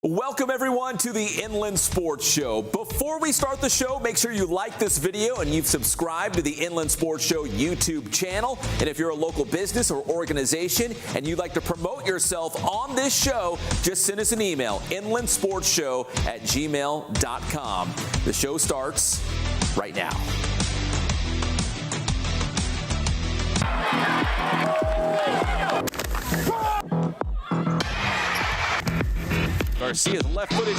Welcome everyone to the Inland Sports Show. Before we start the show, make sure you like this video and you've subscribed to the Inland Sports Show YouTube channel. And if you're a local business or organization and you'd like to promote yourself on this show, just send us an email, inlandsportsshow@gmail.com. The show starts right now. Garcia's left footed.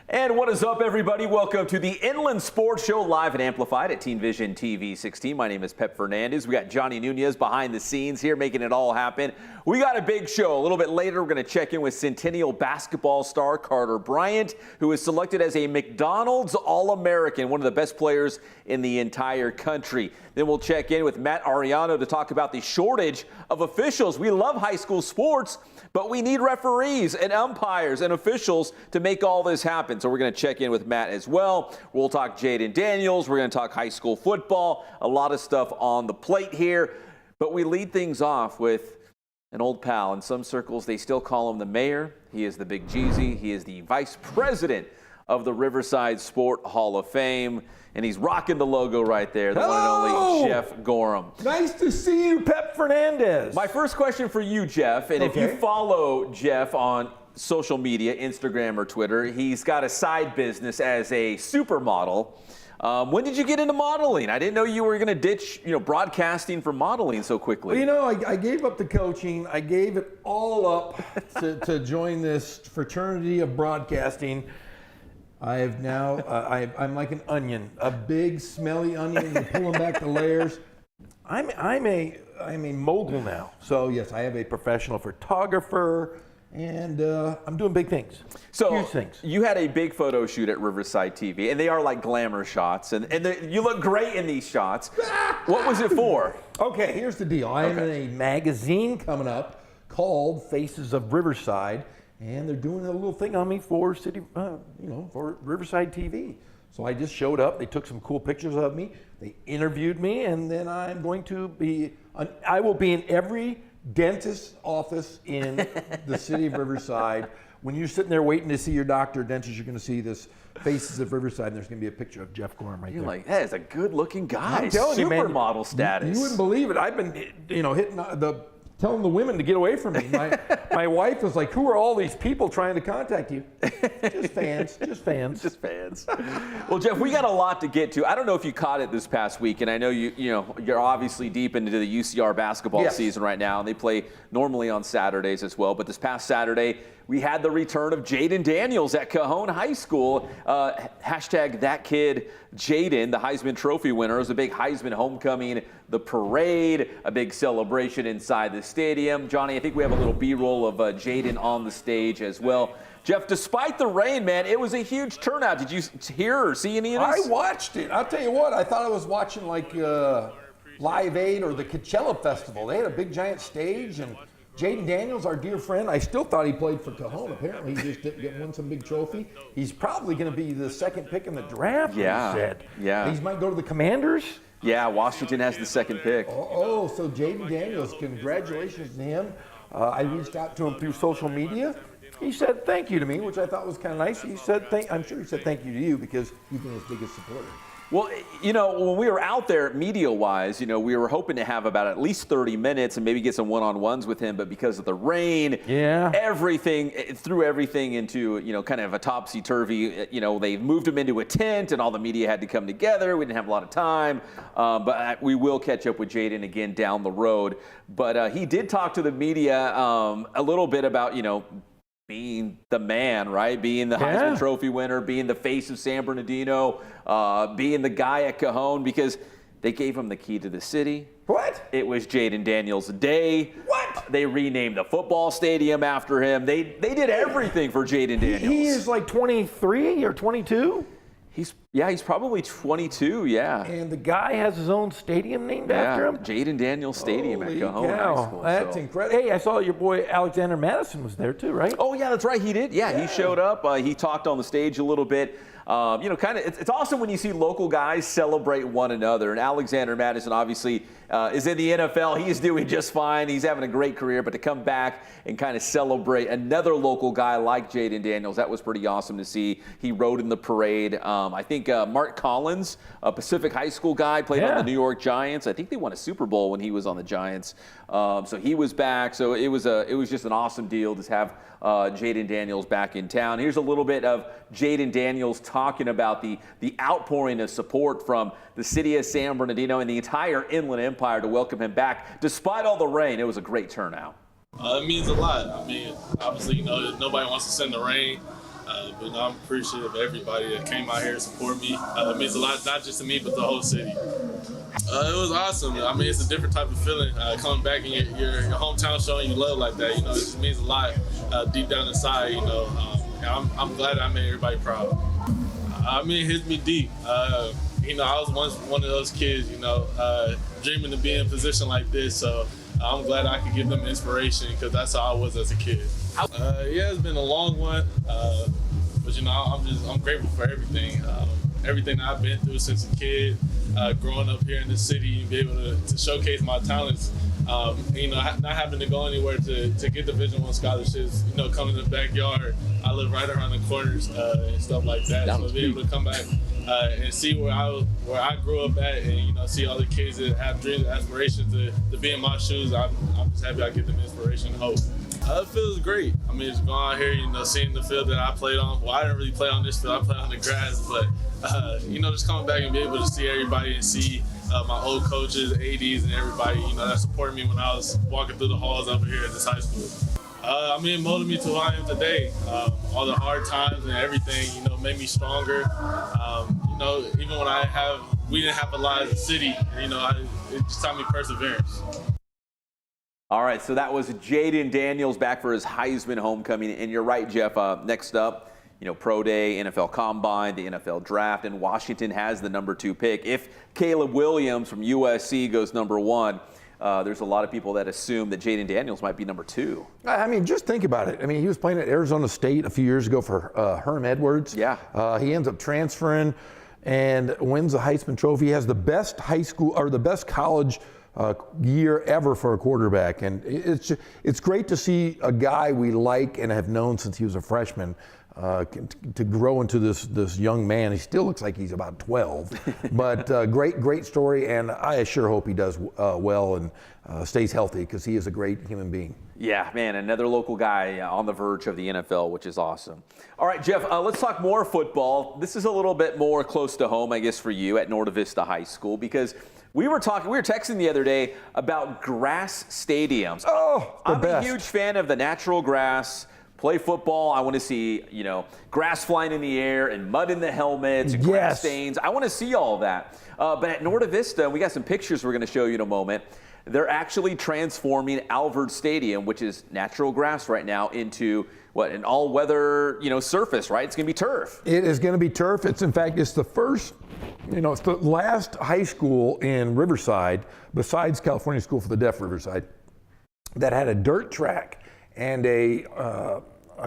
And what is up, everybody? Welcome to the Inland Sports Show, live and amplified at Teen Vision TV 16. My name is Pep Fernandez. We got Johnny Nunez behind the scenes here making it all happen. We got a big show. A little bit later, we're going to check in with Centennial basketball star Carter Bryant, who is selected as a McDonald's All-American, one of the best players in the entire country. Then we'll check in with Matt Arellano to talk about the shortage of officials. We love high school sports, but we need referees and umpires and officials to make all this happen. So we're going to check in with Matt as well. We'll talk Jayden Daniels. We're going to talk high school football. A lot of stuff on the plate here. But we lead things off with an old pal. In some circles, they still call him the mayor. He is the Big Jeezy. He is the vice president of the Riverside Sport Hall of Fame. And he's rocking the logo right there, the one and only Jeff Gorham. Nice to see you, Pep Fernandez. My first question for you, Jeff, and if you follow Jeff on social media, Instagram or Twitter, he's got a side business as a supermodel. When did you get into modeling? I didn't know you were going to ditch, broadcasting for modeling so quickly. Well, I gave up the coaching. I gave it all up to join this fraternity of broadcasting. I have now, I'm like an onion, a big smelly onion. You're pulling back the layers. I'm a mogul now. So yes, I have a professional photographer, and I'm doing big things. Huge things. You had a big photo shoot at Riverside TV, and they are like glamour shots, and you look great in these shots. What was it for? Okay, here's the deal. I am in a magazine coming up called Faces of Riverside. And they're doing a little thing on me for for Riverside TV. So I just showed up. They took some cool pictures of me. They interviewed me, and then I will be in every dentist's office in the city of Riverside. When you're sitting there waiting to see your doctor or dentist, you're going to see this Faces of Riverside, and there's going to be a picture of Jeff Gorham right there. You're like, that is a good-looking guy. I'm telling you, man, supermodel status. You wouldn't believe it. I've been, telling the women to get away from me. My wife was like, who are all these people trying to contact you? Just fans. Well, Jeff, we got a lot to get to. I don't know if you caught it this past week, and I know you're obviously deep into the UCR basketball season right now, and they play normally on Saturdays as well. But this past Saturday, we had the return of Jayden Daniels at Cajon High School. Hashtag that kid Jayden, the Heisman Trophy winner. It was a big Heisman homecoming, the parade, a big celebration inside the stadium. Johnny, I think we have a little B-roll of Jayden on the stage as well. Jeff, despite the rain, man, it was a huge turnout. Did you hear or see any of this? I watched it. I'll tell you what, I thought I was watching like Live Aid or the Coachella Festival. They had a big giant stage, and Jayden Daniels, our dear friend, I still thought he played for Cajon. Apparently, he just didn't win some big trophy. He's probably going to be the second pick in the draft, he said. Yeah. He might go to the Commanders. Yeah, Washington has the second pick. So Jayden Daniels, congratulations to him. I reached out to him through social media. He said thank you to me, which I thought was kind of nice. He said, I'm sure he said thank you to you because you've been his biggest supporter. Well, when we were out there media-wise, we were hoping to have about at least 30 minutes and maybe get some one-on-ones with him. But because of the rain, everything threw everything into, kind of a topsy-turvy. They moved him into a tent and all the media had to come together. We didn't have a lot of time. But we will catch up with Jayden again down the road. But he did talk to the media a little bit about, being the man, right? Being the Heisman Trophy winner, being the face of San Bernardino, being the guy at Cajon, because they gave him the key to the city. What? It was Jayden Daniels' day. What? They renamed the football stadium after him. They did everything for Jayden Daniels. He is like 23 or 22? He's probably 22, yeah. And the guy has his own stadium named after him? Jayden Daniels Stadium at Cajon High School. That's incredible. Hey, I saw your boy Alexander Madison was there too, right? Oh, yeah, that's right. He did. Yeah, he showed up. He talked on the stage a little bit. It's awesome when you see local guys celebrate one another. And Alexander Madison obviously is in the NFL. He's doing just fine. He's having a great career. But to come back and kind of celebrate another local guy like Jayden Daniels, that was pretty awesome to see. He rode in the parade. I think Mark Collins, a Pacific High School guy, played on the New York Giants. I think they won a Super Bowl when he was on the Giants. So he was back. So it was just an awesome deal to have Jayden Daniels back in town. Here's a little bit of Jayden Daniels talking about the outpouring of support from the city of San Bernardino and the entire Inland Empire to welcome him back. Despite all the rain, it was a great turnout. It means a lot. I mean, obviously, nobody wants to send the rain, but I'm appreciative of everybody that came out here to support me. It means a lot, not just to me, but the whole city. It was awesome. I mean, it's a different type of feeling coming back in your hometown showing you love like that. It just means a lot deep down inside. I'm glad I made everybody proud. I mean, it hits me deep. I was once one of those kids, dreaming to be in a position like this. So I'm glad I could give them inspiration because that's how I was as a kid. It's been a long one, but I'm grateful for everything. Everything I've been through since a kid, growing up here in the city and be able to showcase my talents. Not having to go anywhere to get Division I scholarships. Coming to the backyard. I live right around the corners and stuff like that. So to be able to come back and see where I grew up at, and see all the kids that have dreams and aspirations to be in my shoes. I'm just happy I get them inspiration and hope. It feels great. I mean, just going out here, seeing the field that I played on. Well, I didn't really play on this field. I played on the grass, but just coming back and be able to see everybody and see my old coaches, ADs, and everybody, that supported me when I was walking through the halls over here at this high school. It molded me to who I am today. All the hard times and everything, made me stronger. Even when we didn't have a lot as a city, it just taught me perseverance. All right, so that was Jayden Daniels back for his Heisman homecoming. And you're right, Jeff, next up, Pro Day, NFL Combine, the NFL Draft, and Washington has the number 2 pick. If Caleb Williams from USC goes number 1, there's a lot of people that assume that Jayden Daniels might be number 2. I mean, just think about it. I mean, he was playing at Arizona State a few years ago for Herm Edwards. Yeah. He ends up transferring and wins the Heisman Trophy. He has the best high school or the best college year ever for a quarterback, and it's great to see a guy we like and have known since he was a freshman to grow into this young man. He still looks like he's about 12, but great story, and I sure hope he does well and stays healthy because he is a great human being. Yeah, man, another local guy on the verge of the NFL, which is awesome. All right, Jeff, let's talk more football. This is a little bit more close to home, I guess, for you at Norte Vista High School, because we were texting the other day about grass stadiums. Oh, I'm a huge fan of the natural grass. Play football. I want to see, grass flying in the air and mud in the helmets and grass stains. I want to see all of that. But at Norte Vista, we got some pictures we're going to show you in a moment. They're actually transforming Alvord Stadium, which is natural grass right now, into an all-weather, surface, right? It's going to be turf. It is going to be turf. It's the first, it's the last high school in Riverside, besides California School for the Deaf Riverside, that had a dirt track and a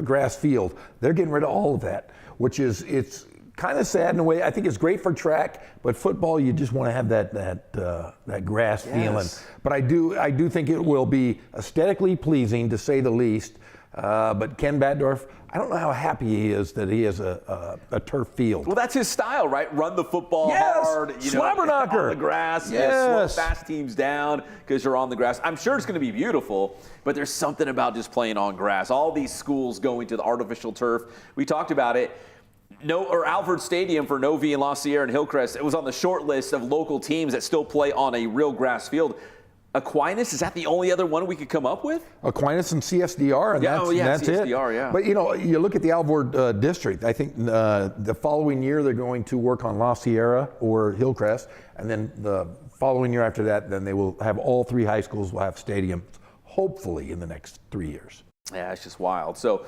grass field. They're getting rid of all of that, it's kind of sad in a way. I think it's great for track, but football, you just want to have that grass feeling. But I do think it will be aesthetically pleasing, to say the least. But Ken Batdorf, I don't know how happy he is that he has a turf field. Well, that's his style, right? Run the football hard, slobber knocker on the grass, slow fast teams down because you're on the grass. I'm sure it's going to be beautiful, but there's something about just playing on grass. All these schools going to the artificial turf. We talked about it. Alvord Stadium for Novi and La Sierra and Hillcrest, it was on the short list of local teams that still play on a real grass field. Aquinas, is that the only other one we could come up with? Aquinas and CSDR, and that's CSDR, it. Yeah. But you look at the Alvord district. I think the following year they're going to work on La Sierra or Hillcrest, and then the following year after that, then they will have all 3 high schools will have stadiums, hopefully in the next 3 years. Yeah, it's just wild. So,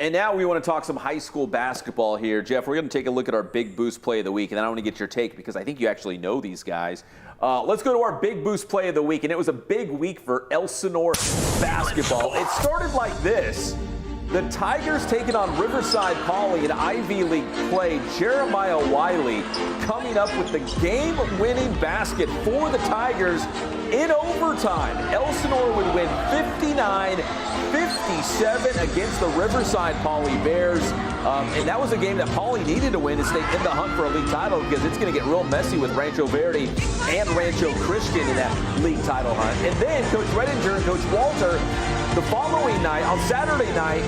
and now we want to talk some high school basketball here. Jeff, we're going to take a look at our Big Boost Play of the Week, and then I want to get your take because I think you actually know these guys. Let's go to our Big Boost Play of the Week, and it was a big week for Elsinore basketball. It started like this. The Tigers taking on Riverside Poly in Ivy League play. Jeremiah Wiley coming up with the game-winning basket for the Tigers in overtime. Elsinore would win 59-57 against the Riverside Poly Bears. And that was a game that Poly needed to win to stay in the hunt for a league title because it's going to get real messy with Rancho Verde and Rancho Christian in that league title hunt. And then Coach Redinger and Coach Walter, the following night, on Saturday night,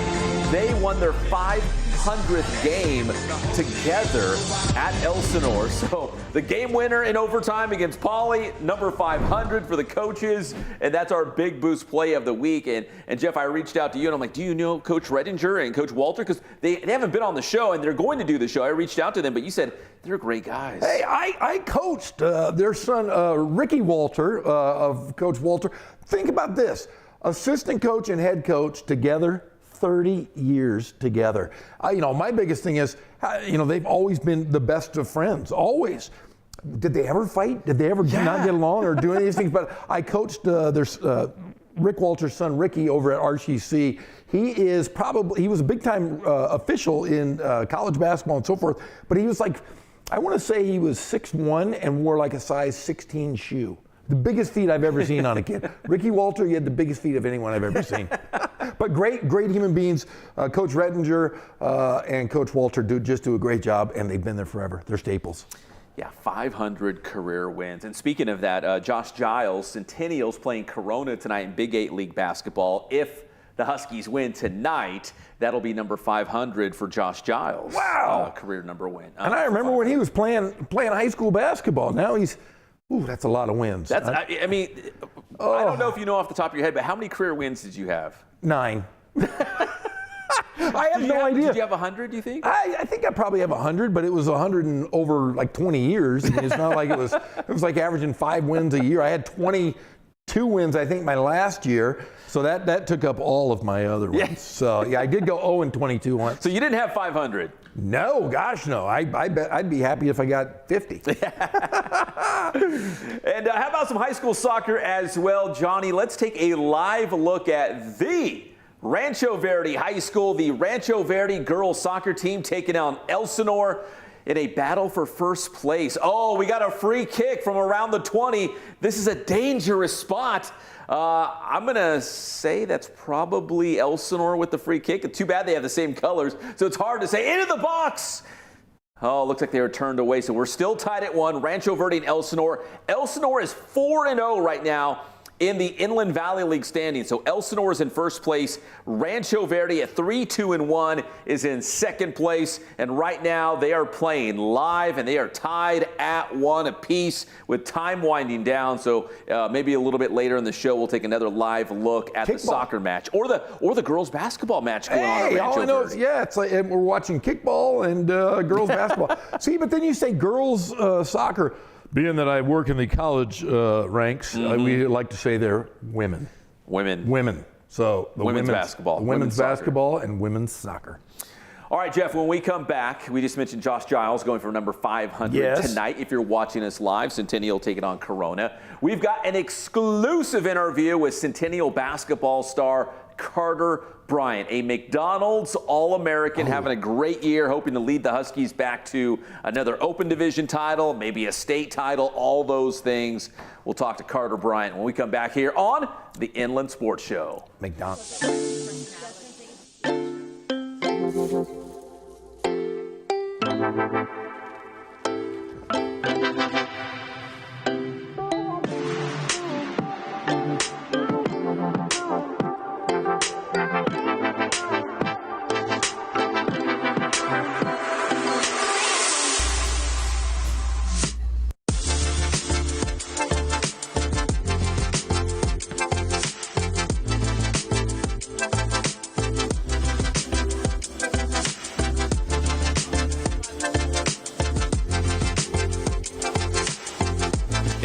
they won their 500th game together at Elsinore. So the game winner in overtime against Poly, number 500 for the coaches, and that's our Big Boost Play of the Week. And Jeff, I reached out to you, and I'm like, do you know Coach Redinger and Coach Walter? Because they haven't been on the show, and they're going to do the show. I reached out to them, but you said they're great guys. Hey, I coached their son, Ricky Walter, of Coach Walter. Think about this. Assistant coach and head coach together, 30 years together. My biggest thing is, they've always been the best of friends, always. Did they ever fight? Did they ever not get along or do any of these things? But I coached Rick Walter's son, Ricky, over at RCC. He was a big-time official in college basketball and so forth, but he was like, I want to say he was 6'1" and wore like a size 16 shoe. The biggest feet I've ever seen on a kid. Ricky Walter, he had the biggest feet of anyone I've ever seen. But great human beings. Coach Redinger and Coach Walter just do a great job, and they've been there forever. They're staples. Yeah, 500 career wins. And speaking of that, Josh Giles, Centennial's playing Corona tonight in Big 8 League basketball. If the Huskies win tonight, that'll be number 500 for Josh Giles. Wow. Career number win. And I remember when he was playing high school basketball. Now he's, that's a lot of wins. I don't know if you know off the top of your head, but how many career wins did you have? 9. I have no idea. Did you have 100, do you think? I think I probably have 100, but it was 100 in over like 20 years. I mean, it's not like it was like averaging 5 wins a year. I had 22 wins, I think, my last year. So that took up all of my other ones. Yeah. So, yeah, I did go 0-22 once. So you didn't have 500? No, gosh, no. I bet I'd be happy if I got 50. And how about some high school soccer as well, Johnny? Let's take a live look at the Rancho Verde High School. The Rancho Verde girls soccer team taking on Elsinore in a battle for first place. Oh, we got a free kick from around the 20. This is a dangerous spot. I'm going to say that's probably Elsinore with the free kick. Too bad they have the same colors, so it's hard to say. Into the box! Oh, looks like they were turned away, so we're still tied at 1. Rancho Verde and Elsinore. Elsinore is 4-0 right now in the Inland Valley League standings. So Elsinore is in first place. Rancho Verde at 3-2-1 is in second place. And right now they are playing live and they are tied at 1 apiece with time winding down. So maybe a little bit later in the show we'll take another live look at the soccer match or the girls basketball match going on at Rancho all I know Verde. is, it's like we're watching kickball and girls basketball. See, but then you say girls soccer. Being that I work in the college ranks, we like to say they're women. Women. So the women's basketball. Women's basketball and women's soccer. All right, Jeff, when we come back, we just mentioned Josh Giles going for number 500 tonight. If you're watching us live, Centennial taking on Corona. We've got an exclusive interview with Centennial basketball star Carter Bryant, a McDonald's All-American, having a great year, hoping to lead the Huskies back to another Open Division title, maybe a state title, all those things. We'll talk to Carter Bryant when we come back here on the Inland Sports Show. McDonald's.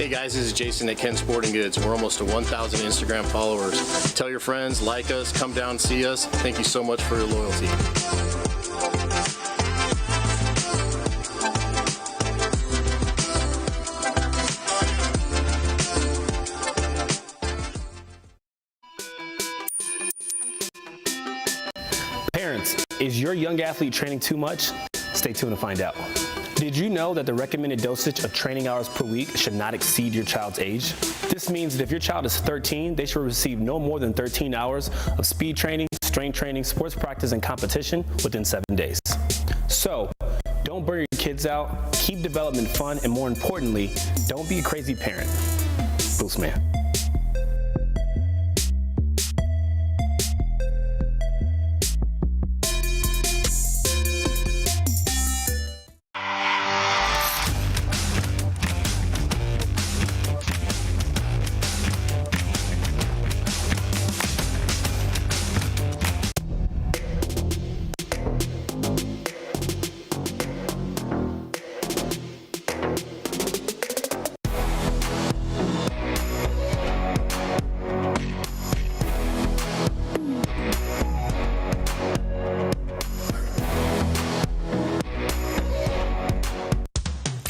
Hey guys, this is Jason at Ken Sporting Goods. We're almost to 1,000 Instagram followers. Tell your friends, like us, come down, see us. Thank you so much for your loyalty. Parents, is your young athlete training too much? Stay tuned to find out. Did you know that the recommended dosage of training hours per week should not exceed your child's age? This means that if your child is 13, they should receive no more than 13 hours of speed training, strength training, sports practice, and competition within 7 days. So, don't burn your kids out, keep development fun, and more importantly, don't be a crazy parent. Boost Man.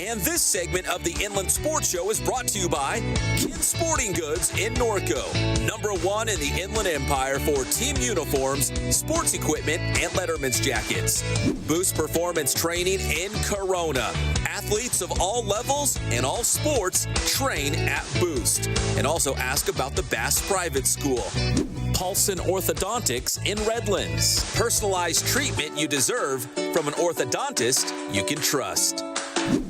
And this segment of the Inland Sports Show is brought to you by Ken Sporting Goods in Norco, #1 in the Inland Empire for team uniforms, sports equipment, and Letterman's jackets. Boost Performance Training in Corona. Athletes of all levels and all sports train at Boost. And also ask about the Bass Private School. Paulson Orthodontics in Redlands. Personalized treatment you deserve from an orthodontist you can trust.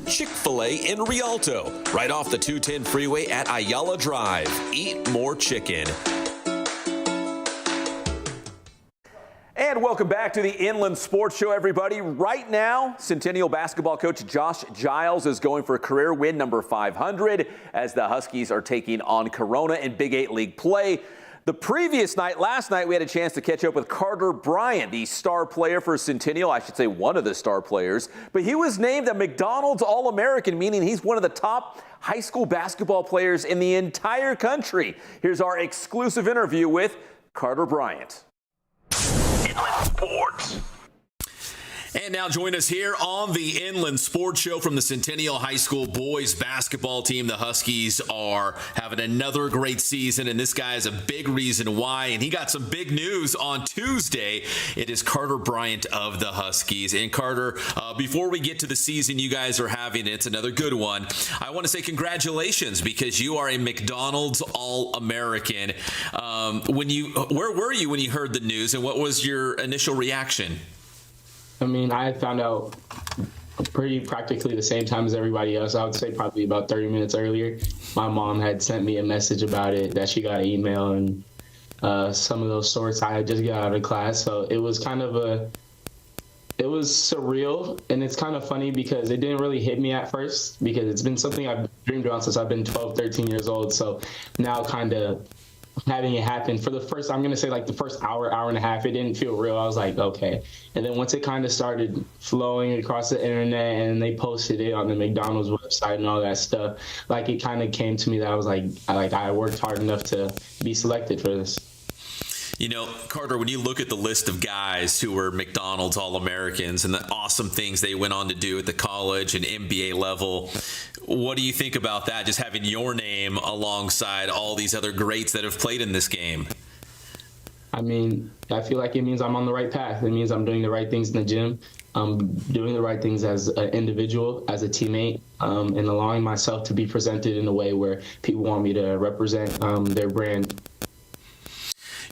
Chick-fil-A in Rialto, right off the 210 freeway at Ayala Drive. Eat more chicken. And welcome back to the Inland Sports Show, everybody. Right now, Centennial basketball coach Josh Giles is going for a career win number 500 as the Huskies are taking on Corona in Big 8 League play. The previous night, last night, we had a chance to catch up with Carter Bryant, the star player for Centennial. I should say one of the star players. But he was named a McDonald's All-American, meaning he's one of the top high school basketball players in the entire country. Here's our exclusive interview with Carter Bryant. Inland Sports. And now join us here on the Inland Sports Show from the Centennial High School boys basketball team. The Huskies are having another great season, and this guy is a big reason why. And he got some big news on Tuesday. It is Carter Bryant of the Huskies. And Carter, before we get to the season you guys are having, it's another good one. I want to say congratulations because you are a McDonald's All-American. Where were you when you heard the news, and what was your initial reaction? I mean, I had found out practically the same time as everybody else. I would say probably about 30 minutes earlier. My mom had sent me a message about it, that she got an email and some of those sorts. I had just got out of class. So it was kind of it was surreal. And it's kind of funny because it didn't really hit me at first because it's been something I've dreamed about since I've been 12, 13 years old. So now kind of having it happen for the first, I'm going to say like the first hour and a half, it didn't feel real. I was like, okay. And then once it kind of started flowing across the internet and they posted it on the McDonald's website and all that stuff, like it kind of came to me that I was like I worked hard enough to be selected for this. You know, Carter, when you look at the list of guys who were McDonald's All-Americans and the awesome things they went on to do at the college and NBA level, what do you think about that, just having your name alongside all these other greats that have played in this game? I mean, I feel like it means I'm on the right path. It means I'm doing the right things in the gym. I'm doing the right things as an individual, as a teammate, and allowing myself to be presented in a way where people want me to represent their brand.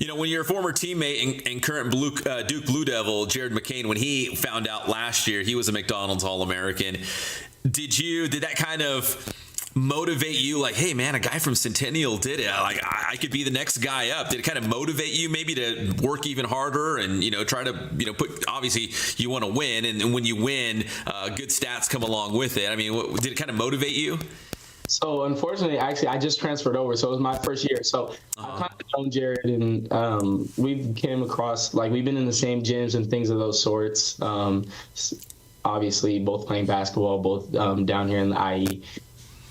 You know, when your former teammate and current Duke Blue Devil, Jared McCain, when he found out last year he was a McDonald's All-American, did that kind of motivate you like, hey, man, a guy from Centennial did it. Like, I could be the next guy up. Did it kind of motivate you maybe to work even harder and, try to, obviously you want to win. And when you win, good stats come along with it. I mean, did it kind of motivate you? So unfortunately, actually, I just transferred over, so it was my first year. So I've kind of known Jared, and we've came across, like, we've been in the same gyms and things of those sorts. Obviously, both playing basketball, both down here in the IE.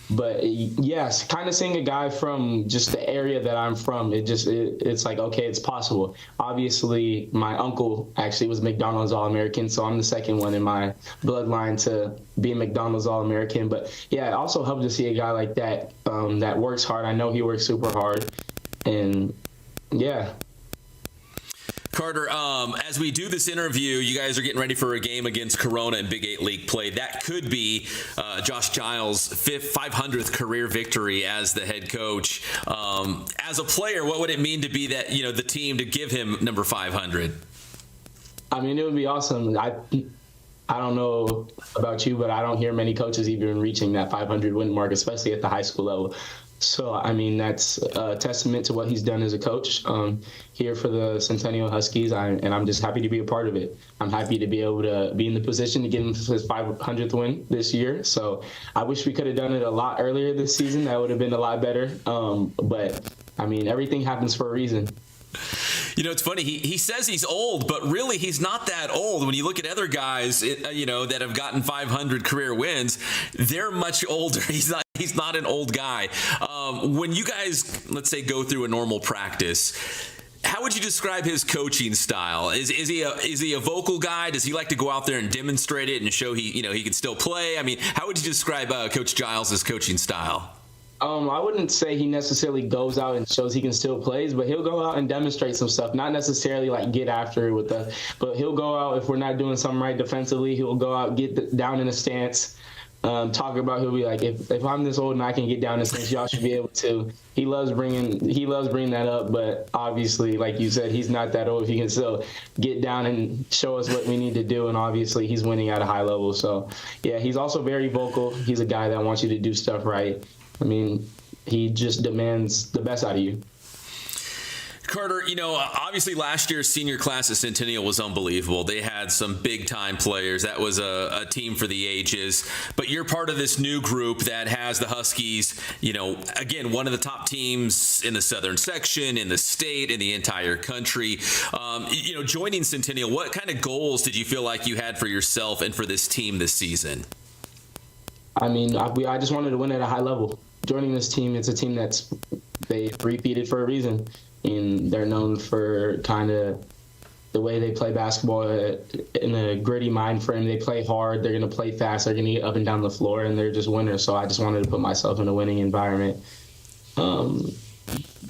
But yes, kind of seeing a guy from just the area that I'm from, it's like, okay, it's possible. Obviously, my uncle actually was McDonald's All-American, so I'm the second one in my bloodline to be a McDonald's All-American. But yeah, it also helped to see a guy like that that works hard. I know he works super hard, and yeah. Carter, as we do this interview, you guys are getting ready for a game against Corona in Big 8 League play. That could be Josh Giles' 500th career victory as the head coach. As a player, what would it mean to be that, the team to give him number 500? I mean, it would be awesome. I don't know about you, but I don't hear many coaches even reaching that 500 win mark, especially at the high school level. So, I mean, that's a testament to what he's done as a coach here for the Centennial Huskies, and I'm just happy to be a part of it. I'm happy to be able to be in the position to give him his 500th win this year. So I wish we could have done it a lot earlier this season. That would have been a lot better. But, I mean, everything happens for a reason. It's funny. He says he's old, but really he's not that old. When you look at other guys, that have gotten 500 career wins, they're much older. He's not an old guy. When you guys, let's say, go through a normal practice, how would you describe his coaching style? Is he a vocal guy? Does he like to go out there and demonstrate it and show he can still play? I mean, how would you describe Coach Giles' coaching style? I wouldn't say he necessarily goes out and shows he can still play, but he'll go out and demonstrate some stuff. Not necessarily like get after it with us, but he'll go out if we're not doing something right defensively. He'll go out, get down in a stance, talk about. He'll be like, if I'm this old and I can get down in a stance, y'all should be able to. He loves bringing that up, but obviously, like you said, he's not that old. He can still get down and show us what we need to do, and obviously, he's winning at a high level. So, yeah, he's also very vocal. He's a guy that wants you to do stuff right. I mean, he just demands the best out of you. Carter, obviously last year's senior class at Centennial was unbelievable. They had some big-time players. That was a team for the ages. But you're part of this new group that has the Huskies, again, one of the top teams in the southern section, in the state, in the entire country. Joining Centennial, what kind of goals did you feel like you had for yourself and for this team this season? I mean, I just wanted to win at a high level. Joining this team, it's a team they repeated for a reason, and they're known for kind of the way they play basketball in a gritty mind frame. They play hard, they're going to play fast, they're going to get up and down the floor, and they're just winners. So I just wanted to put myself in a winning environment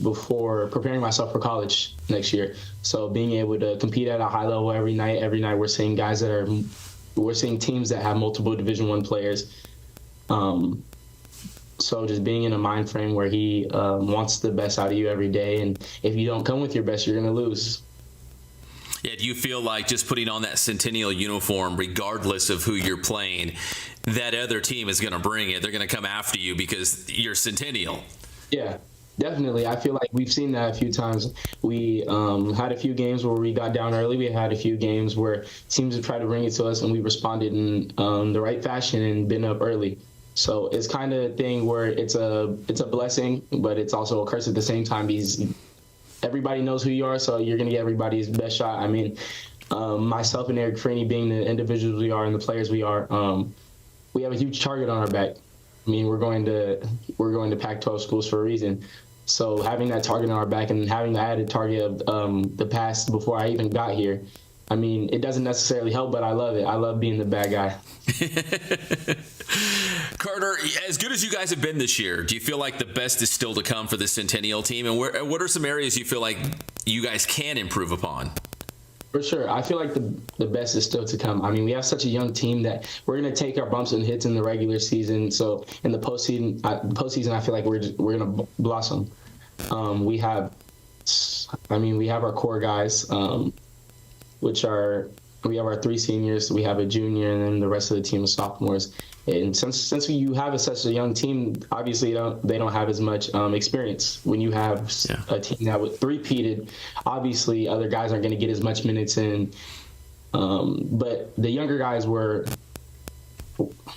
before preparing myself for college next year. So being able to compete at a high level every night we're seeing teams that have multiple Division I players. So just being in a mind frame where he wants the best out of you every day, and if you don't come with your best, you're going to lose. Yeah, do you feel like just putting on that Centennial uniform, regardless of who you're playing, that other team is going to bring it? They're going to come after you because you're Centennial. Yeah, definitely. I feel like we've seen that a few times. We had a few games where we got down early. We had a few games where teams have tried to bring it to us, and we responded in the right fashion and been up early. So it's kind of a thing where it's a blessing, but it's also a curse at the same time. Everybody knows who you are, so you're going to get everybody's best shot. I mean, myself and Eric Freeney being the individuals we are and the players we are, we have a huge target on our back. I mean, we're going to Pac-12 schools for a reason. So having that target on our back and having the added target of the past before I even got here, I mean, it doesn't necessarily help, but I love it. I love being the bad guy. Carter, as good as you guys have been this year, do you feel like the best is still to come for the Centennial team? And what are some areas you feel like you guys can improve upon? For sure. I feel like the best is still to come. I mean, we have such a young team that we're going to take our bumps and hits in the regular season. So in the postseason, I feel like we're going to blossom. We have our core guys, we have our 3 seniors, we have a junior, and then the rest of the team is sophomores. And since you have such a young team, obviously they don't have as much experience. When you have a team that was three-peated, obviously other guys aren't going to get as much minutes in. But the younger guys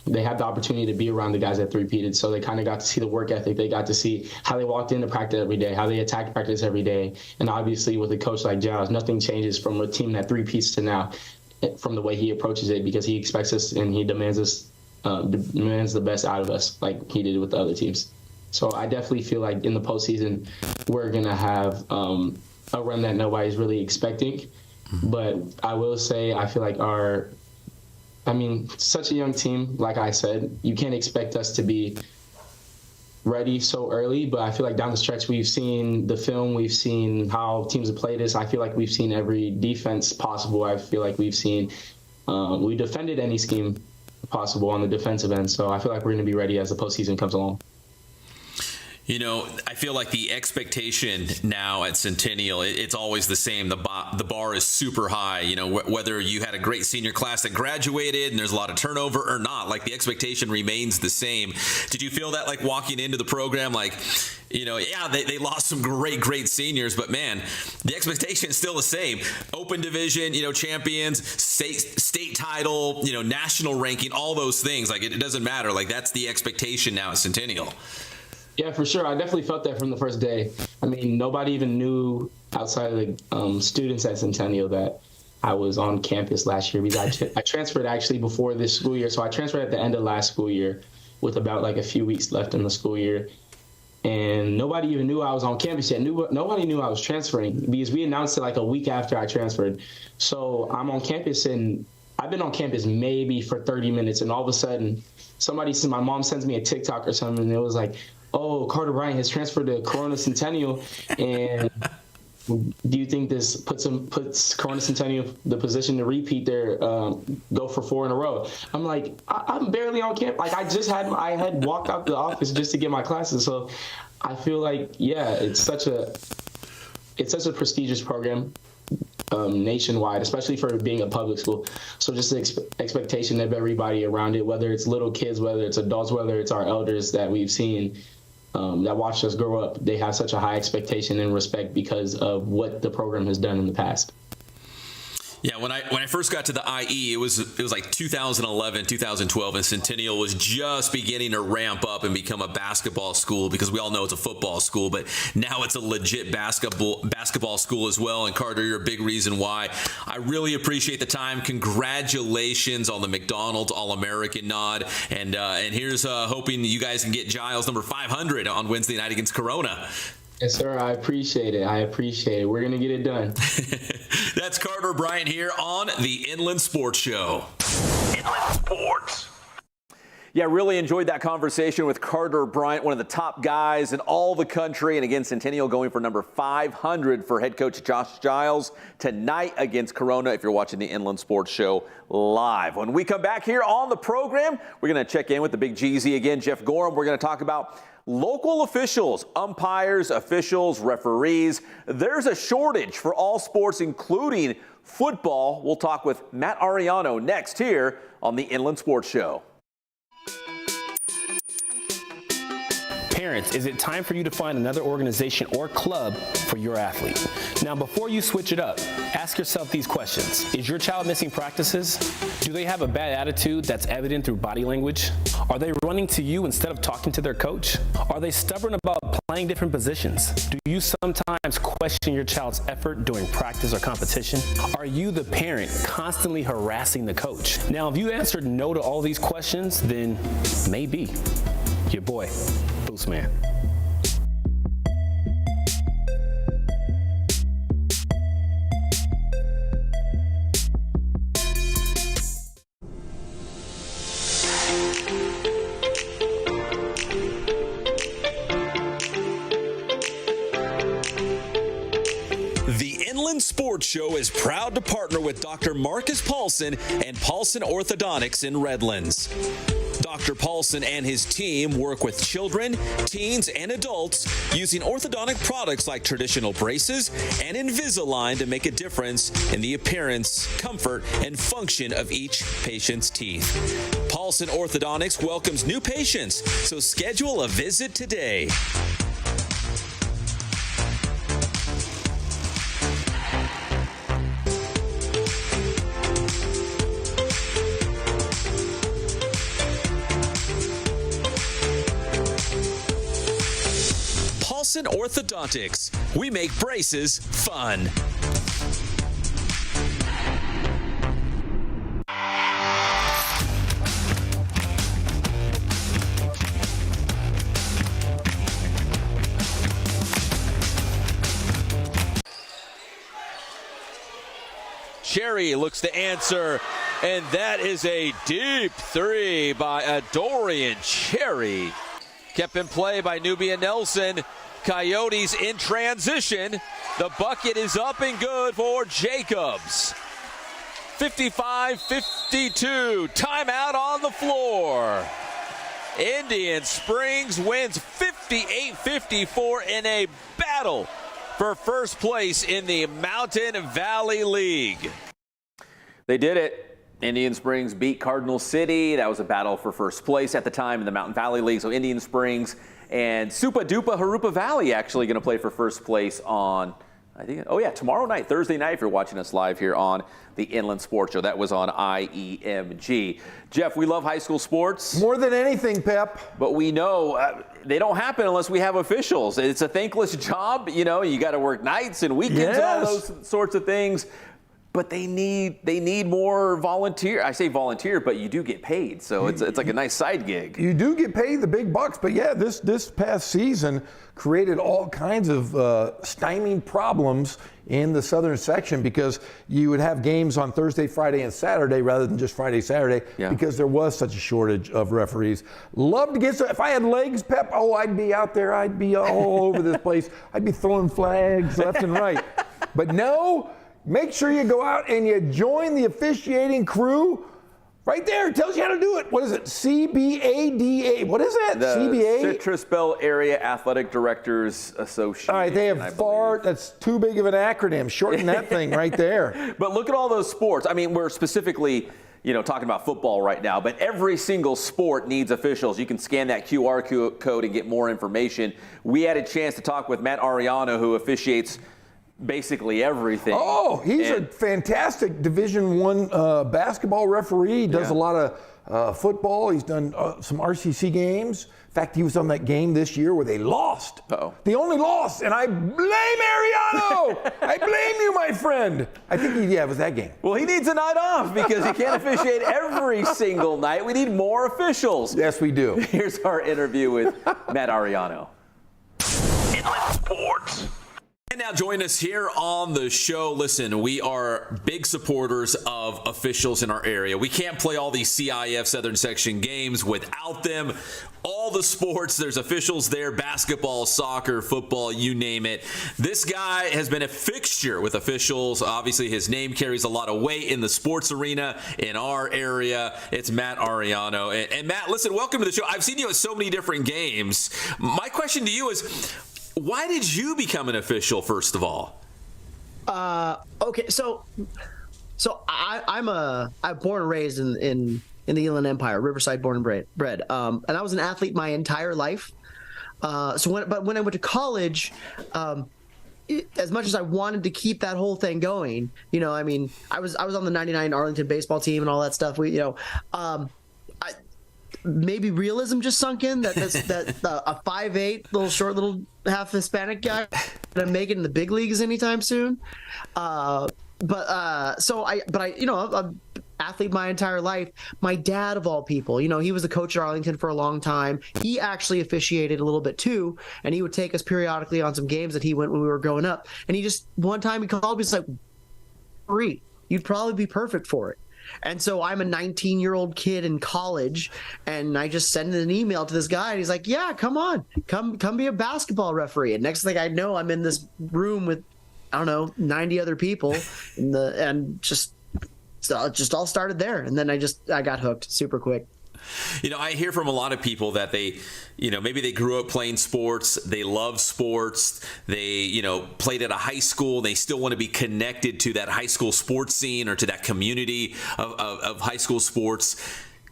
they had the opportunity to be around the guys that three-peated, so they kind of got to see the work ethic. They got to see how they walked into practice every day, how they attacked practice every day. And obviously with a coach like Giles, nothing changes from a team that three-peats to now from the way he approaches it, because he expects us and he demands us demands the best out of us, like he did with the other teams. So I definitely feel like in the postseason, we're going to have a run that nobody's really expecting. But I will say, I feel like such a young team, like I said, you can't expect us to be ready so early, but I feel like down the stretch, we've seen the film, we've seen how teams have played us. I feel like we've seen every defense possible. I feel like we've seen, we defended any scheme possible on the defensive end. So I feel like we're going to be ready as the postseason comes along. You know, I feel like the expectation now at Centennial, it's always the same. The bar is super high. You know, whether you had a great senior class that graduated and there's a lot of turnover or not, like the expectation remains the same. Did you feel that like walking into the program, like, you know, yeah, they lost some great seniors, but man, the expectation is still the same. Open division, you know, champions, state title, you know, national ranking, all those things. Like it doesn't matter. Like that's the expectation now at Centennial. Yeah, for sure. I definitely felt that from the first day. I mean, nobody even knew outside of the students at Centennial that I was on campus last year, because I transferred actually before this school year. So I transferred at the end of last school year with about like a few weeks left in the school year. And nobody even knew I was on campus yet. Nobody knew I was transferring because we announced it like a week after I transferred. So I'm on campus, and I've been on campus maybe for 30 minutes. And all of a sudden, my mom sends me a TikTok or something, and it was like, oh, Carter Bryant has transferred to Corona Centennial, and do you think this puts Corona Centennial the position to repeat their go for 4 in a row? I'm like, I'm barely on campus. Like I had walked out the office just to get my classes. So I feel like, yeah, it's such a prestigious program nationwide, especially for being a public school. So just the expectation of everybody around it, whether it's little kids, whether it's adults, whether it's our elders that we've seen, that watched us grow up, they have such a high expectation and respect because of what the program has done in the past. Yeah, when I first got to the IE, it was like 2011, 2012, and Centennial was just beginning to ramp up and become a basketball school, because we all know it's a football school, but now it's a legit basketball school as well. And Carter, you're a big reason why. I really appreciate the time. Congratulations on the McDonald All-American nod, and here's hoping you guys can get Giles number 500 on Wednesday night against Corona. Yes, sir. I appreciate it. We're going to get it done. That's Carter Bryant here on the Inland Sports Show. Inland Sports. Yeah, really enjoyed that conversation with Carter Bryant, one of the top guys in all the country. And again, Centennial going for number 500 for head coach Josh Giles tonight against Corona, if you're watching the Inland Sports Show live. When we come back here on the program, we're going to check in with the big Jeezy again, Jeff Gorham. We're going to talk about local officials, umpires, officials, referees. There's a shortage for all sports, including football. We'll talk with Matt Arellano next here on the Inland Sports Show. Parents, is it time for you to find another organization or club for your athlete? Now, before you switch it up, ask yourself these questions. Is your child missing practices? Do they have a bad attitude that's evident through body language? Are they running to you instead of talking to their coach? Are they stubborn about playing different positions? Do you sometimes question your child's effort during practice or competition? Are you, the parent, constantly harassing the coach? Now, if you answered no to all these questions, then maybe your boy, Boost Man. The Inland Sports Show is proud to partner with Dr. Marcus Paulson and Paulson Orthodontics in Redlands. Dr. Paulson and his team work with children, teens, and adults using orthodontic products like traditional braces and Invisalign to make a difference in the appearance, comfort, and function of each patient's teeth. Paulson Orthodontics welcomes new patients, so schedule a visit today. Paulson Orthodontics. We make braces fun. Cherry looks to answer, and that is a deep three by Dorian Cherry. Kept in play by Nubia Nelson. Coyotes in transition. The bucket is up and good for Jacobs. 55-52. Timeout on the floor. Indian Springs wins 58-54 in a battle for first place in the Mountain Valley League. They did it. Indian Springs beat Cardinal City. That was a battle for first place at the time in the Mountain Valley League. So Indian Springs and Supa Dupa Harupa Valley actually going to play for first place on, I think, tomorrow night, Thursday night, if you're watching us live here on the Inland Sports Show. That was on IEMG. Jeff, we love high school sports. More than anything, Pep. But we know they don't happen unless we have officials. It's a thankless job. You know, you got to work nights and weekends and all those sorts of things. But they need more volunteer. I say volunteer, but you do get paid, so it's like a nice side gig. You do get paid the big bucks, but yeah, this past season created all kinds of stymie problems in the southern section because you would have games on Thursday, Friday, and Saturday rather than just Friday, Saturday because there was such a shortage of referees. Love to get some. If I had legs, Pep, I'd be out there. I'd be all over this place. I'd be throwing flags left and right. But no. Make sure you go out and you join the officiating crew. Right there, it tells you how to do it. What is it? CBADA. What is that? The CBA? Citrus Bell Area Athletic Directors Association. All right, they have that's too big of an acronym. Shorten that thing right there. But look at all those sports. I mean, we're specifically, talking about football right now, but every single sport needs officials. You can scan that QR code and get more information. We had a chance to talk with Matt Arellano, who officiates basically everything. Oh, he's a fantastic Division I basketball referee. He does a lot of football. He's done some RCC games. In fact, he was on that game this year where they lost. They only lost, and I blame Arellano. I blame you, my friend. I think it was that game. Well, he needs a night off because he can't officiate every single night. We need more officials. Yes, we do. Here's our interview with Matt Arellano. Inland Sports. And now join us here on the show. Listen, we are big supporters of officials in our area. We can't play all these CIF Southern Section games without them. All the sports, there's officials there, basketball, soccer, football, you name it. This guy has been a fixture with officials. Obviously, his name carries a lot of weight in the sports arena in our area. It's Matt Arellano. And Matt, listen, welcome to the show. I've seen you at so many different games. My question to you is, why did you become an official, first of all? Okay, so I'm born and raised in the Inland Empire, Riverside, born and bred. And I was an athlete my entire life. But when I went to college, as much as I wanted to keep that whole thing going, I was on the '99 Arlington baseball team and all that stuff. Maybe realism just sunk in that a 5'8", little half Hispanic guy gonna make it in the big leagues anytime soon. I'm an athlete my entire life. My dad, of all people, he was the coach at Arlington for a long time. He actually officiated a little bit too, and he would take us periodically on some games that he went when we were growing up. And one time he called me, he's like, "You'd probably be perfect for it." And so I'm a 19-year-old kid in college, and I just send an email to this guy, and he's like, "Yeah, come on, come be a basketball referee." And next thing I know, I'm in this room with, 90 other people, and just all started there. And then I got hooked super quick. I hear from a lot of people that they, maybe they grew up playing sports, they love sports, they, played at a high school, and they still want to be connected to that high school sports scene or to that community of high school sports.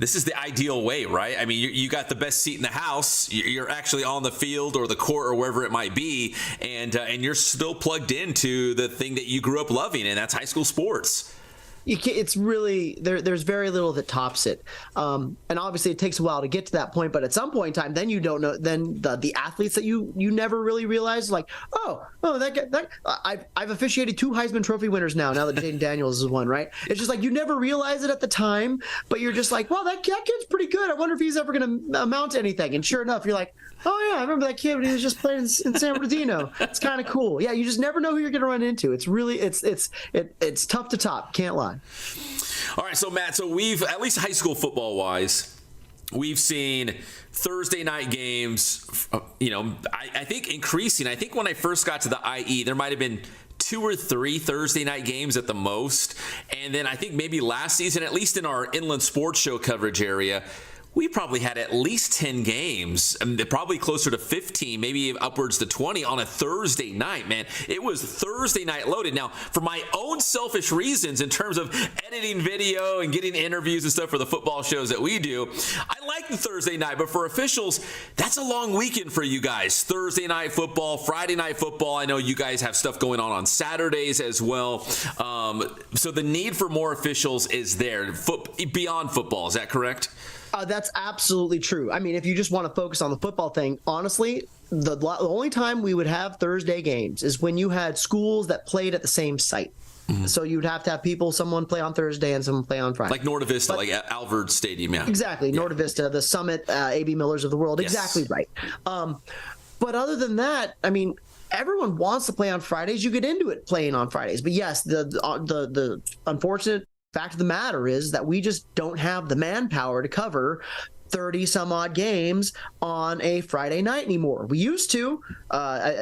This is the ideal way, right? I mean, you got the best seat in the house. You're actually on the field or the court or wherever it might be, and you're still plugged into the thing that you grew up loving, and that's high school sports. it's really there's very little that tops it, and obviously it takes a while to get to that point, but at some point in time, then you don't know, then the athletes that you never really realize, like, I've officiated 2 Heisman Trophy winners now that Jayden Daniels is one, right? It's just like you never realize it at the time, but you're just like, well, that kid's pretty good. I wonder if he's ever going to amount to anything. And sure enough, you're like, oh yeah, I remember that kid when he was just playing in San Bernardino. It's kind of cool. Yeah, you just never know who you're going to run into. It's really it's tough to top. Can't lie. All right, so Matt, we've, at least high school football wise, we've seen Thursday night games, I think increasing. I think when I first got to the IE, there might have been 2 or 3 Thursday night games at the most. And then I think maybe last season, at least in our Inland Sports Show coverage area, we probably had at least 10 games, probably closer to 15, maybe upwards to 20 on a Thursday night, man. It was Thursday night loaded. Now, for my own selfish reasons in terms of editing video and getting interviews and stuff for the football shows that we do, I like the Thursday night, but for officials, that's a long weekend for you guys. Thursday night football, Friday night football. I know you guys have stuff going on Saturdays as well. So the need for more officials is there beyond football. Is that correct? That's absolutely true. I mean, if you just want to focus on the football thing, honestly, the only time we would have Thursday games is when you had schools that played at the same site. Mm-hmm. So you'd have to have someone play on Thursday and someone play on Friday. Like Norta Vista, like Alvord Stadium, yeah. Exactly, yeah. Norta Vista, the Summit, A.B. Millers of the world. Yes. Exactly right. But other than that, I mean, everyone wants to play on Fridays. You get into it playing on Fridays. But yes, the unfortunate fact of the matter is that we just don't have the manpower to cover 30 some odd games on a Friday night anymore. We used to.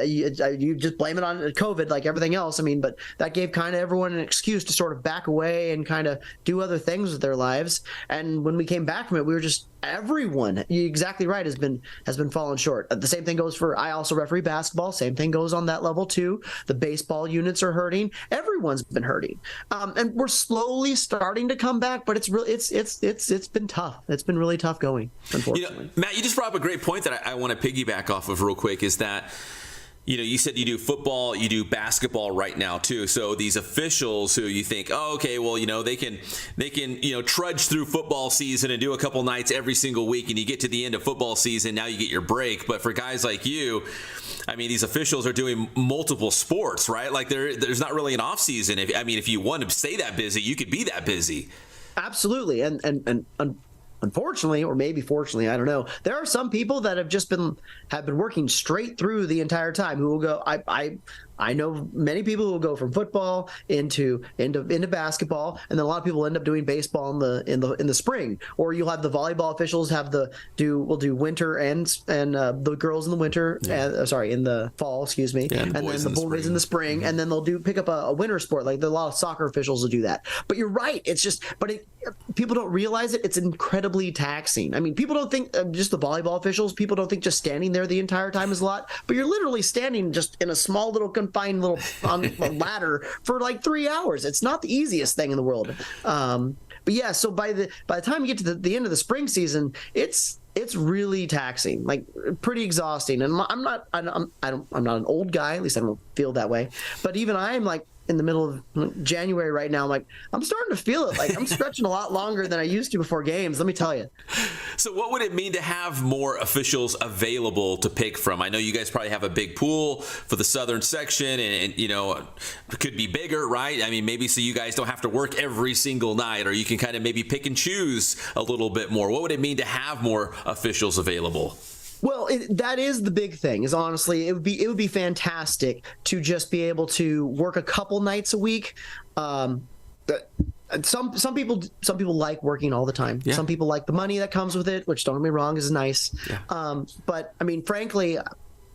You just blame it on COVID like everything else. I mean, but that gave kind of everyone an excuse to sort of back away and kind of do other things with their lives. And when we came back from it, we were just everyone, you're exactly right, has been falling short. The same thing goes for, I also referee basketball. Same thing goes on that level too. The baseball units are hurting. Everyone's been hurting. And we're slowly starting to come back, but it's really, it's been tough. It's been really tough going, unfortunately. Matt, you just brought up a great point that I want to piggyback off of real quick, is that you said you do football, you do basketball right now too. So these officials who you think, oh, okay, well, they can trudge through football season and do a couple nights every single week, and you get to the end of football season, now you get your break. But for guys like you, I mean, these officials are doing multiple sports, right? Like there's not really an off season. If you want to stay that busy, you could be that busy. Absolutely, and unfortunately, or maybe fortunately, I don't know, there are some people that have been working straight through the entire time who will go, I know many people who will go from football into basketball, and then a lot of people end up doing baseball in the spring. or you'll have the volleyball officials will do winter and the girls in the winter, in the fall, excuse me, and then the boys in the spring, and then they'll pick up a winter sport. Like a lot of soccer officials will do that. But you're right, it's just, people don't realize it. It's incredibly taxing. I mean, people don't think just the volleyball officials. People don't think just standing there the entire time is a lot, but you're literally standing just in a small little confined little on a ladder for like 3 hours. It's not the easiest thing in the world. But yeah, so by the time you get to the end of the spring season, it's really taxing, like pretty exhausting. And I'm not an old guy, at least I don't feel that way. But even I'm like in the middle of January right now, I'm starting to feel it. Like I'm stretching a lot longer than I used to before games, let me tell you. So what would it mean to have more officials available to pick from? I know you guys probably have a big pool for the southern section, and it could be bigger, right? I mean, maybe so you guys don't have to work every single night, or you can kind of maybe pick and choose a little bit more. What would it mean to have more officials available? Well, that is the big thing. Is honestly, it would be fantastic to just be able to work a couple nights a week. Some people like working all the time. Yeah. Some people like the money that comes with it, which, don't get me wrong, is nice. Yeah. But I mean, frankly,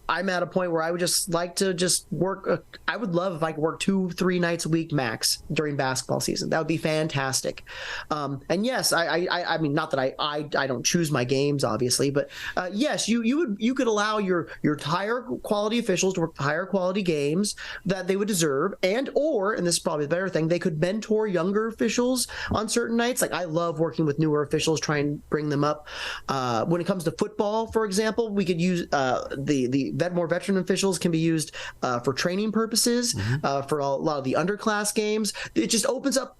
I'm at a point where I would just like to work. I would love if I could work 2-3 nights a week max during basketball season. That would be fantastic. And yes, I mean, not that I don't choose my games, obviously, but yes, you could allow your higher quality officials to work higher quality games that they would deserve, and this is probably the better thing, they could mentor younger officials on certain nights. Like I love working with newer officials, try and bring them up. When it comes to football, for example, we could use more veteran officials can be used for training purposes, for a lot of the underclass games. It just opens up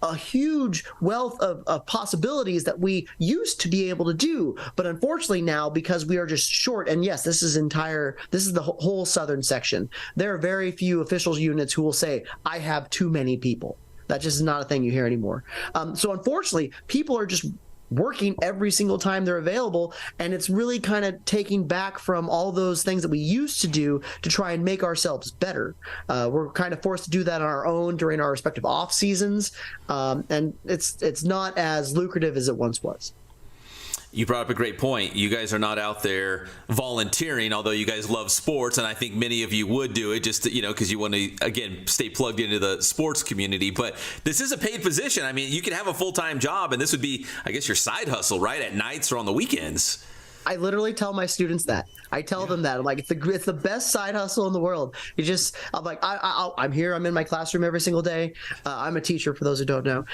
a huge wealth of possibilities that we used to be able to do. But unfortunately now, because we are just short, and yes, this is the whole southern section, there are very few officials units who will say, I have too many people. That just is not a thing you hear anymore. So unfortunately, people are just working every single time they're available, and it's really kind of taking back from all those things that we used to do to try and make ourselves better. We're kind of forced to do that on our own during our respective off seasons, and it's not as lucrative as it once was. You brought up a great point. You guys are not out there volunteering, although you guys love sports, and I think many of you would do it just to, because you want to, again, stay plugged into the sports community. But this is a paid position. I mean, you can have a full-time job, and this would be, I guess, your side hustle, right, at nights or on the weekends. I literally tell my students that. I tell them that. I'm like, it's the best side hustle in the world. I'm like, I'm here. I'm in my classroom every single day. I'm a teacher, for those who don't know.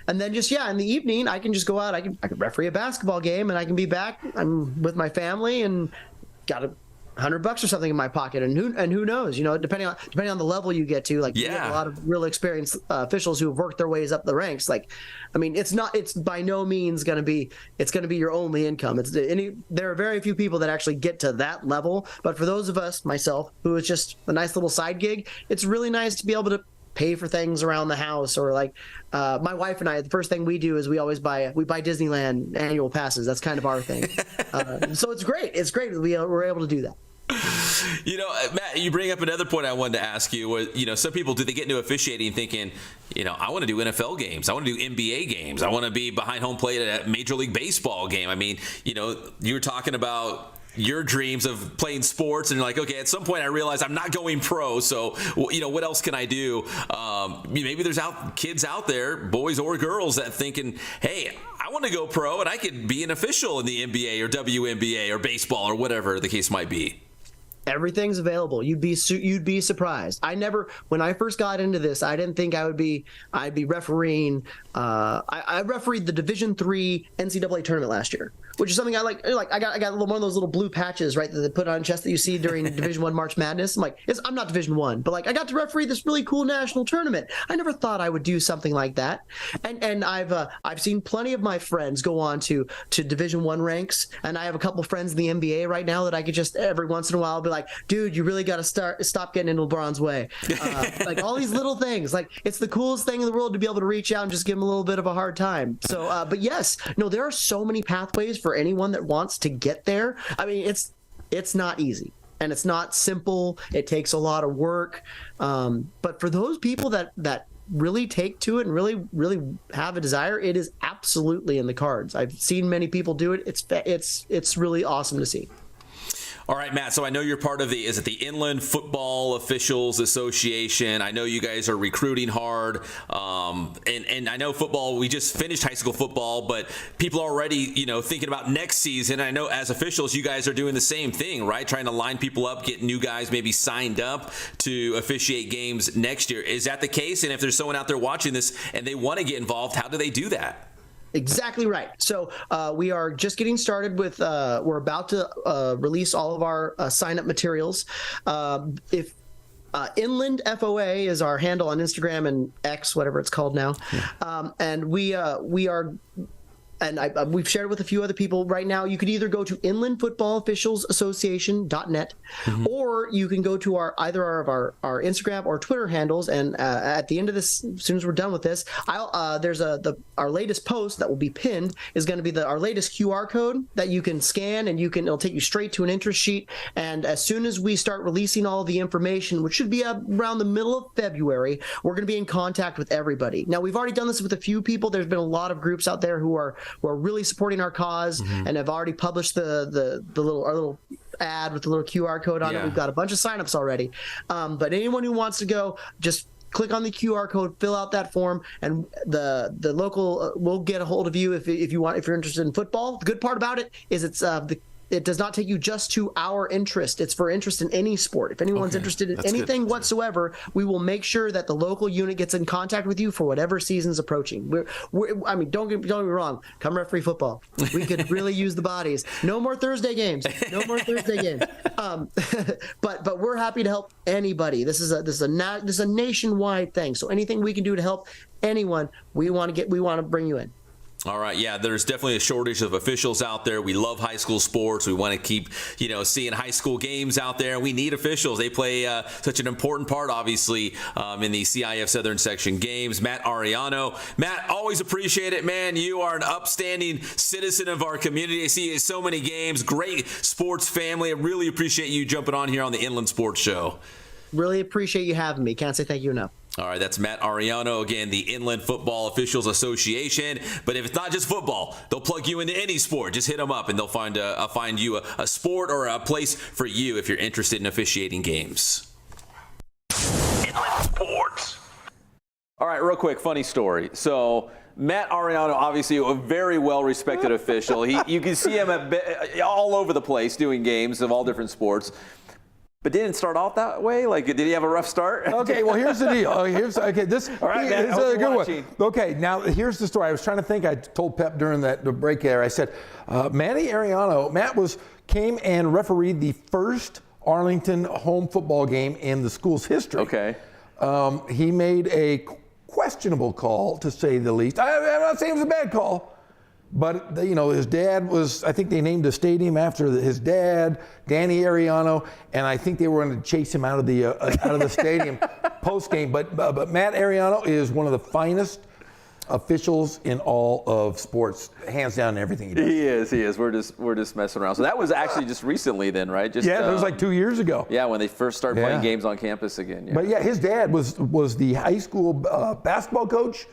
And then just, in the evening, I can just go out. I can referee a basketball game, and I can be back. I'm with my family and got $100 or something in my pocket. And who knows, depending on the level you get to, you have a lot of real experienced officials who have worked their ways up the ranks. It's by no means going to be your only income. There are very few people that actually get to that level. But for those of us, myself, who is just a nice little side gig, it's really nice to be able to pay for things around the house, or my wife and I, the first thing we do is we buy Disneyland annual passes. That's kind of our thing. So it's great. It's great that we're able to do that. Matt, you bring up another point I wanted to ask you. Where, some people, do they get into officiating thinking, I want to do NFL games, I want to do NBA games, I want to be behind home plate at a Major League Baseball game. I mean, you were talking about your dreams of playing sports, and you're like, okay, at some point I realized I'm not going pro, so what else can I do? Maybe there's kids out there, boys or girls, that thinking, hey, I want to go pro and I could be an official in the NBA or WNBA or baseball or whatever the case might be. Everything's available. You'd be surprised. When I first got into this, I didn't think I'd be refereeing. I refereed the Division III NCAA tournament last year, which is something I like. I got one of those little blue patches, right, that they put on chest that you see during Division I March Madness. I'm not Division I, but I got to referee this really cool national tournament. I never thought I would do something like that. And I've seen plenty of my friends go on to Division I ranks, and I have a couple friends in the NBA right now that I could just every once in a while be like, dude, you really got to stop getting in LeBron's way. All these little things, it's the coolest thing in the world to be able to reach out and just give him a little bit of a hard time. So, but yes, no, there are so many pathways for anyone that wants to get there. I mean, it's not easy, and it's not simple. It takes a lot of work. But for those people that really take to it and really have a desire, it is absolutely in the cards. I've seen many people do it. It's really awesome to see. All right, Matt, so I know you're part of the Inland Football Officials Association. I know you guys are recruiting hard. And I know football, we just finished high school football, but people are already, thinking about next season. I know as officials, you guys are doing the same thing, right? Trying to line people up, get new guys maybe signed up to officiate games next year. Is that the case? And if there's someone out there watching this and they want to get involved, how do they do that? Exactly right. So we are just getting started with, we're about to release all of our sign-up materials. If Inland FOA is our handle on Instagram and X, whatever it's called now. Yeah. And we are... And we've shared with a few other people right now. You could either go to inlandfootballofficialsassociation.net, or you can go to either of our Instagram or Twitter handles. And at the end of this, as soon as we're done with this, there's our latest post that will be pinned is going to be our latest QR code that you can scan, and it'll take you straight to an interest sheet. And as soon as we start releasing all the information, which should be around the middle of February, we're going to be in contact with everybody. Now, we've already done this with a few people. There's been a lot of groups out there who are really supporting our cause and have already published our little ad with the little QR code on it. We've got a bunch of signups already. But anyone who wants to go, just click on the QR code, fill out that form, and the local will get a hold of you if you're interested in football. The good part about it is it's it does not take you just to our interest. It's for interest in any sport. If anyone's interested in anything whatsoever, we will make sure that the local unit gets in contact with you for whatever season's approaching. I mean, don't get me wrong. Come referee football. We could really use the bodies. No more Thursday games. No more Thursday games. But we're happy to help anybody. This is a nationwide thing. So anything we can do to help anyone, we want to bring you in. All right, yeah, there's definitely a shortage of officials out there. We love high school sports. We want to keep, seeing high school games out there. We need officials. They play such an important part, obviously, in the CIF Southern Section games. Matt Arellano. Matt, always appreciate it, man. You are an upstanding citizen of our community. I see you at so many games. Great sports family. I really appreciate you jumping on here on the Inland Sports Show. Really appreciate you having me. Can't say thank you enough. All right, that's Matt Arellano, again, the Inland Football Officials Association. But if it's not just football, they'll plug you into any sport. Just hit them up, and they'll find you a sport or a place for you if you're interested in officiating games. Inland Sports. All right, real quick, funny story. So Matt Arellano, obviously a very well-respected official. You can see him all over the place doing games of all different sports. But didn't start off that way? Like, did he have a rough start? Okay, well, here's the deal. This All right, man, is a good one. Okay, now here's the story. I was trying to think. I told Pep during the break there. I said, Matt came and refereed the first Arlington home football game in the school's history. Okay. He made a questionable call, to say the least. I'm not saying it was a bad call. But, his dad was, I think they named the stadium after his dad, Danny Arellano, and I think they were going to chase him out of the stadium post-game. But Matt Arellano is one of the finest officials in all of sports, hands down in everything he does. He is. We're just messing around. So that was actually just recently then, right? Just, it was like 2 years ago. Yeah, when they first started playing games on campus again. Yeah. But his dad was the high school basketball coach,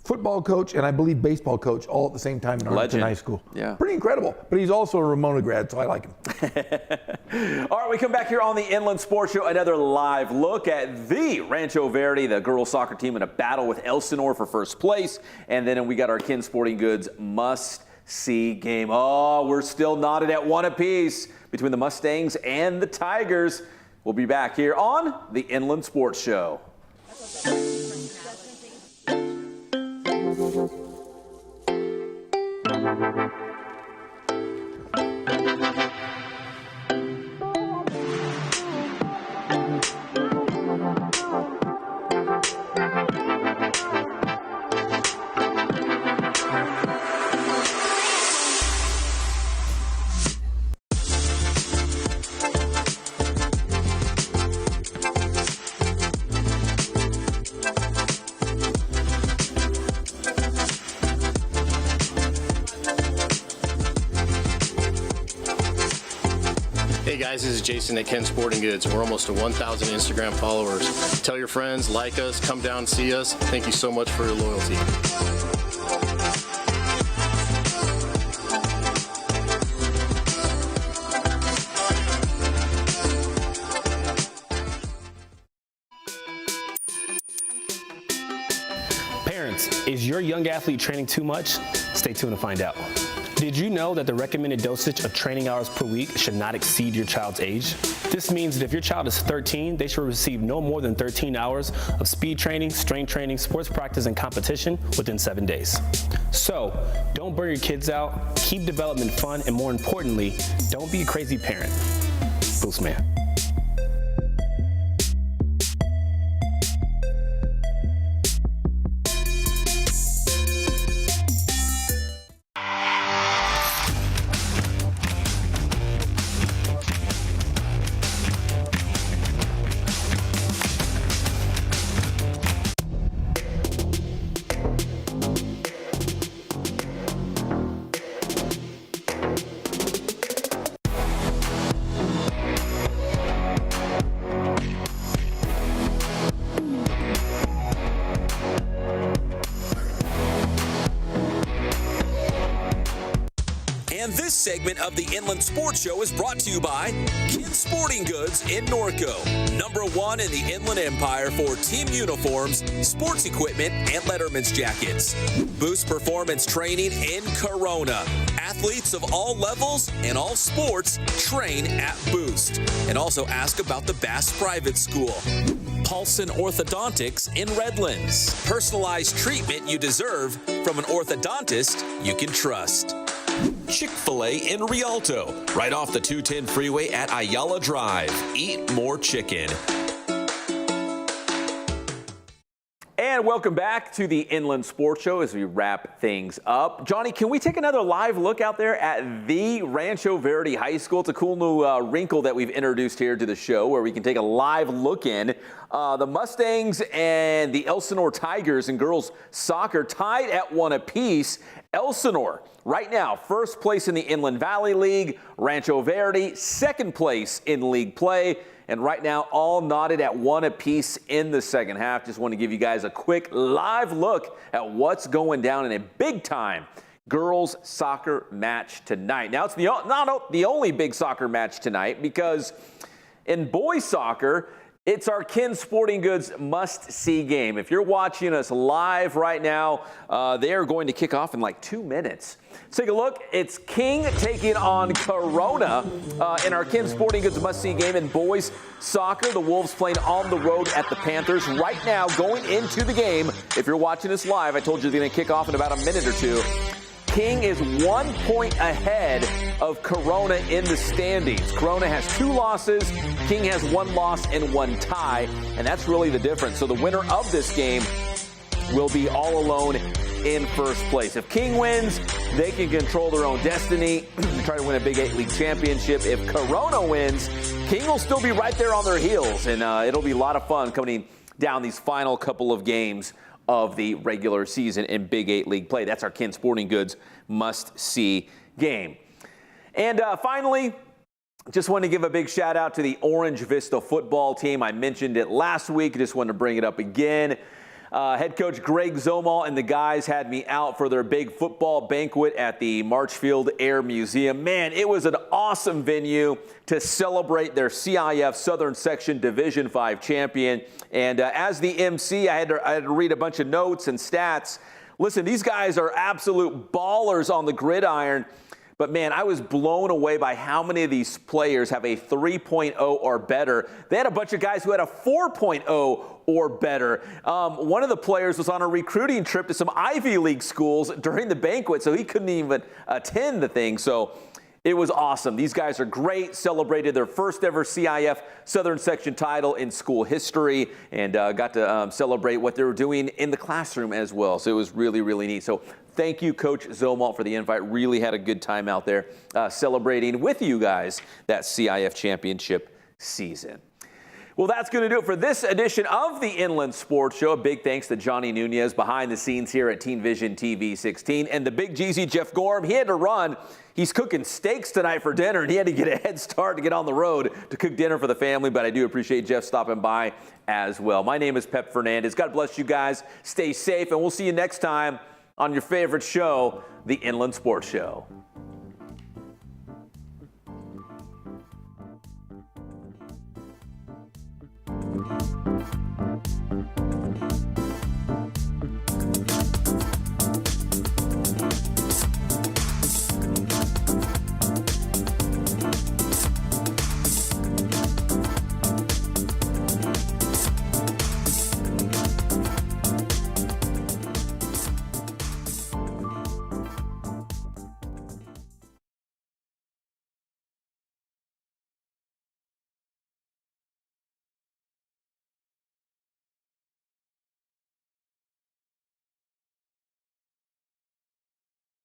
football coach, and I believe baseball coach all at the same time in Arlington High School. Yeah. Pretty incredible. But he's also a Ramona grad, so I like him. All right, we come back here on the Inland Sports Show, another live look at the Rancho Verde, the girls soccer team, in a battle with Elsinore for first place. And then we got our Ken Sporting Goods must-see game. Oh, we're still knotted at 1 apiece between the Mustangs and the Tigers. We'll be back here on the Inland Sports Show. Hey guys, this is Jason at Ken Sporting Goods. We're almost to 1,000 Instagram followers. Tell your friends, like us, come down and see us. Thank you so much for your loyalty. Parents, is your young athlete training too much? Stay tuned to find out. Did you know that the recommended dosage of training hours per week should not exceed your child's age? This means that if your child is 13, they should receive no more than 13 hours of speed training, strength training, sports practice, and competition within 7 days. So, don't burn your kids out, keep development fun, and more importantly, don't be a crazy parent. Boost man. And this segment of the Inland Sports Show is brought to you by Ken Sporting Goods in Norco, #1 in the Inland Empire for team uniforms, sports equipment, and Letterman's jackets. Boost performance training in Corona. Athletes of all levels and all sports train at Boost. And also ask about the Bass Private School. Paulson Orthodontics in Redlands. Personalized treatment you deserve from an orthodontist you can trust. Chick-fil-A in Rialto, right off the 210 freeway at Ayala Drive. Eat more chicken. And welcome back to the Inland Sports Show as we wrap things up. Johnny, can we take another live look out there at the Rancho Verde High School? It's a cool new wrinkle that we've introduced here to the show where we can take a live look in. The Mustangs and the Elsinore Tigers in girls soccer tied at 1 apiece. Elsinore, right now, first place in the Inland Valley League. Rancho Verde, second place in league play. And right now, all knotted at 1 apiece in the second half. Just want to give you guys a quick live look at what's going down in a big-time girls soccer match tonight. Now, it's not the only big soccer match tonight, because in boys soccer, it's our Ken Sporting Goods must-see game. If you're watching us live right now, they are going to kick off in like 2 minutes. Let's take a look. It's King taking on Corona in our Ken Sporting Goods must-see game in boys soccer. The Wolves playing on the road at the Panthers. Right now, going into the game, if you're watching this live, I told you they're going to kick off in about a minute or two. King is 1 point ahead of Corona in the standings. Corona has 2 losses. King has 1 loss and 1 tie, and that's really the difference. So the winner of this game will be all alone in first place. If King wins, they can control their own destiny and try to win a Big 8 League championship. If Corona wins, King will still be right there on their heels, and it'll be a lot of fun coming down these final couple of games of the regular season in Big 8 League play. That's our Ken Sporting Goods must-see game. And finally, just want to give a big shout out to the Orange Vista football team. I mentioned it last week. Just wanted to bring it up again. Head coach Greg Zomal and the guys had me out for their big football banquet at the Marchfield Air Museum. Man, it was an awesome venue to celebrate their CIF Southern Section Division 5 champion. And as the MC, I had to read a bunch of notes and stats. Listen, these guys are absolute ballers on the gridiron. But, man, I was blown away by how many of these players have a 3.0 or better. They had a bunch of guys who had a 4.0 or better. One of the players was on a recruiting trip to some Ivy League schools during the banquet, so he couldn't even attend the thing. So it was awesome. These guys are great, celebrated their first ever CIF Southern Section title in school history, and got to celebrate what they were doing in the classroom as well. So it was really, really neat. So thank you, Coach Zomal, for the invite. Really had a good time out there celebrating with you guys that CIF championship season. Well, that's going to do it for this edition of the Inland Sports Show. A big thanks to Johnny Nunez behind the scenes here at Teen Vision TV 16. And the big Jeezy, Jeff Gorham, he had to run. He's cooking steaks tonight for dinner, and he had to get a head start to get on the road to cook dinner for the family. But I do appreciate Jeff stopping by as well. My name is Pep Fernandez. God bless you guys. Stay safe, and we'll see you next time on your favorite show, the Inland Sports Show.